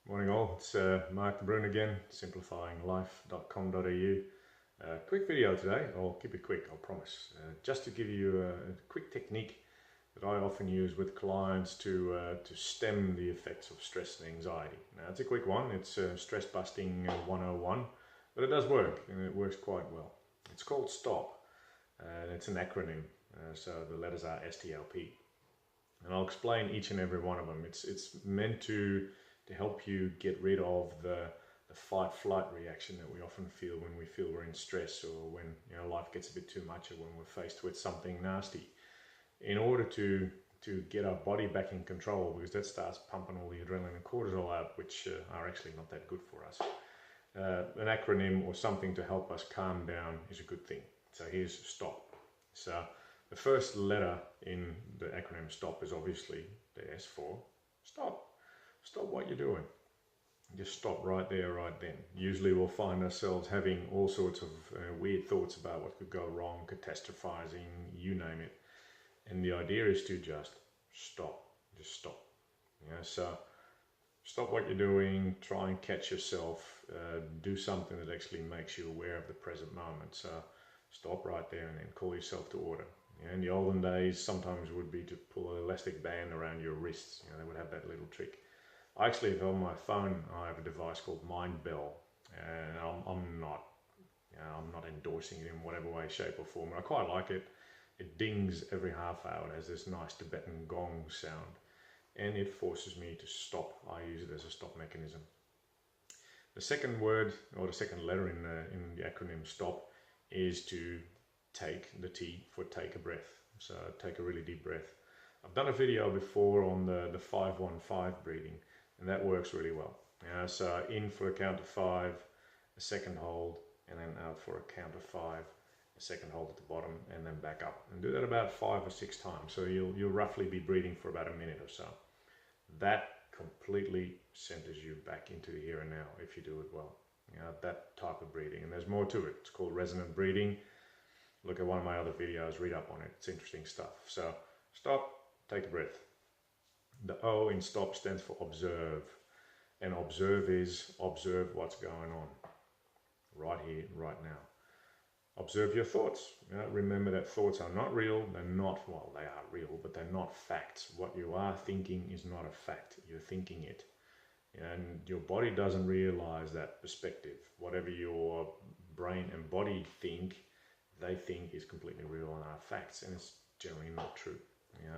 Morning all, it's Marc de Bruin again, simplifyinglife.com.au. Quick video today. I'll keep it quick, I promise. Just to give you a quick technique that I often use with clients to stem the effects of stress and anxiety. Now it's a quick one, it's stress busting 101, but it does work and it works quite well. It's called S.T.O.P and it's an acronym, so the letters are S.T.O.P. And I'll explain each and every one of them. It's meant to help you get rid of the fight-flight reaction that we often feel when we feel we're in stress, or when life gets a bit too much, or when we're faced with something nasty. In order to get our body back in control, because that starts pumping all the adrenaline and cortisol out, which are actually not that good for us. An acronym or something to help us calm down is a good thing. So here's STOP. So the first letter in the acronym STOP is obviously the S for stop. Stop what you're doing. Just stop right there, right then. Usually we'll find ourselves having all sorts of weird thoughts about what could go wrong, catastrophizing, you name it. And the idea is to just stop. Just stop. So stop what you're doing, try and catch yourself, do something that actually makes you aware of the present moment. So stop right there and then call yourself to order. In the olden days, sometimes it would be to pull an elastic band around your wrists. They would have that little trick. I actually have on my phone, I have a device called Mind Bell, and I'm not endorsing it in whatever way, shape or form. I quite like it. It dings every half hour. It has this nice Tibetan gong sound, and it forces me to stop. I use it as a stop mechanism. The second word, or the second letter in the acronym STOP, is to take, the T for take a breath. So take a really deep breath. I've done a video before on the 5-1-5 breathing, and that works really well. So in for a count of 5, a second hold, and then out for a count of 5, a second hold at the bottom, and then back up. And do that about 5 or 6 times. So you'll roughly be breathing for about a minute or so. That completely centers you back into the here and now if you do it well. That type of breathing. And there's more to it. It's called resonant breathing. Look at one of my other videos, read up on it. It's interesting stuff. So stop, take a breath. The O in STOP stands for observe. And observe is observe what's going on. Right here, right now. Observe your thoughts. Remember that thoughts are not real. They're not, well, they are real, but they're not facts. What you are thinking is not a fact. You're thinking it. And your body doesn't realize that perspective. Whatever your brain and body think, they think is completely real and are facts, and it's generally not true.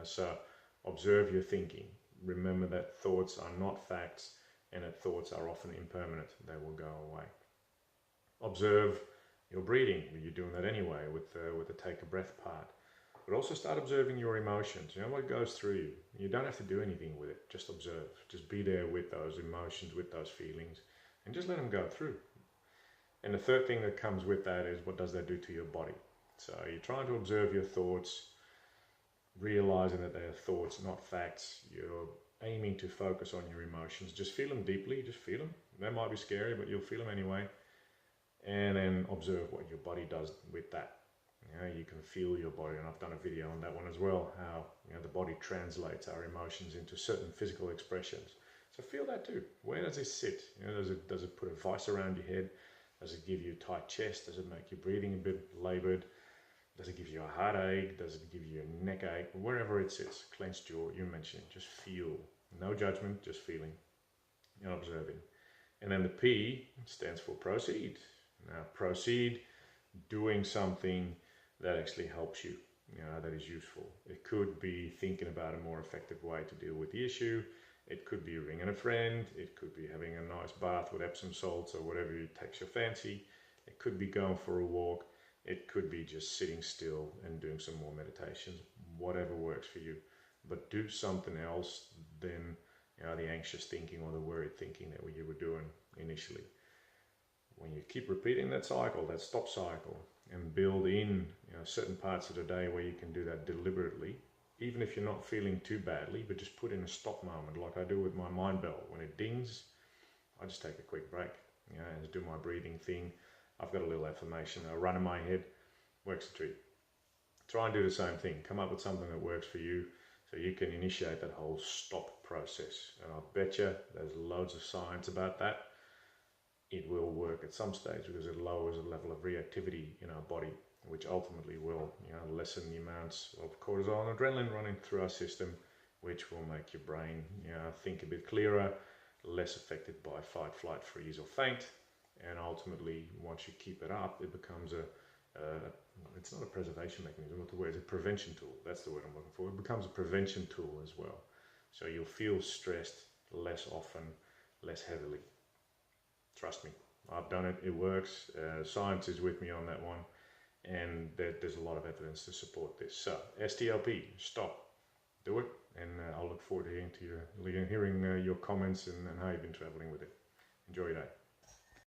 So observe your thinking. Remember that thoughts are not facts, and that thoughts are often impermanent. They will go away. Observe your breathing. You're doing that anyway with the take a breath part. But also start observing your emotions. What goes through you. You don't have to do anything with it. Just observe. Just be there with those emotions, with those feelings, and just let them go through. And the third thing that comes with that is, what does that do to your body? So you're trying to observe your thoughts, realizing that they are thoughts, not facts. You're aiming to focus on your emotions. Just feel them deeply, just feel them. They might be scary, but you'll feel them anyway. And then observe what your body does with that. You can feel your body, and I've done a video on that one as well, how the body translates our emotions into certain physical expressions. So feel that too. Where does it sit? Does it put a vice around your head? Does it give you a tight chest? Does it make your breathing a bit labored? Does it give you a heartache? Does it give you a neck ache? Wherever it sits, clenched jaw, you mentioned it. Just feel. No judgment, just feeling and observing. And then the P stands for proceed. Now proceed doing something that actually helps you, that is useful. It could be thinking about a more effective way to deal with the issue. It could be ringing a friend. It could be having a nice bath with Epsom salts or whatever takes your fancy. It could be going for a walk. It could be just sitting still and doing some more meditations, whatever works for you. But do something else than the anxious thinking or the worried thinking that you were doing initially. When you keep repeating that cycle, that stop cycle, and build in certain parts of the day where you can do that deliberately, even if you're not feeling too badly, but just put in a stop moment, like I do with my Mind Bell. When it dings, I just take a quick break, and do my breathing thing. I've got a little affirmation, a run in my head, works a treat. Try and do the same thing. Come up with something that works for you. So you can initiate that whole stop process. And I bet you there's loads of science about that. It will work at some stage because it lowers the level of reactivity in our body, which ultimately will, lessen the amounts of cortisol and adrenaline running through our system, which will make your brain, think a bit clearer, less affected by fight, flight, freeze, or faint. And ultimately, once you keep it up, it becomes it's not a preservation mechanism, what the word is, a prevention tool. That's the word I'm looking for. It becomes a prevention tool as well. So you'll feel stressed less often, less heavily. Trust me, I've done it, it works. Science is with me on that one, and there's a lot of evidence to support this. So, S.T.O.P, stop, do it, and I'll look forward to hearing your comments and how you've been traveling with it. Enjoy your day.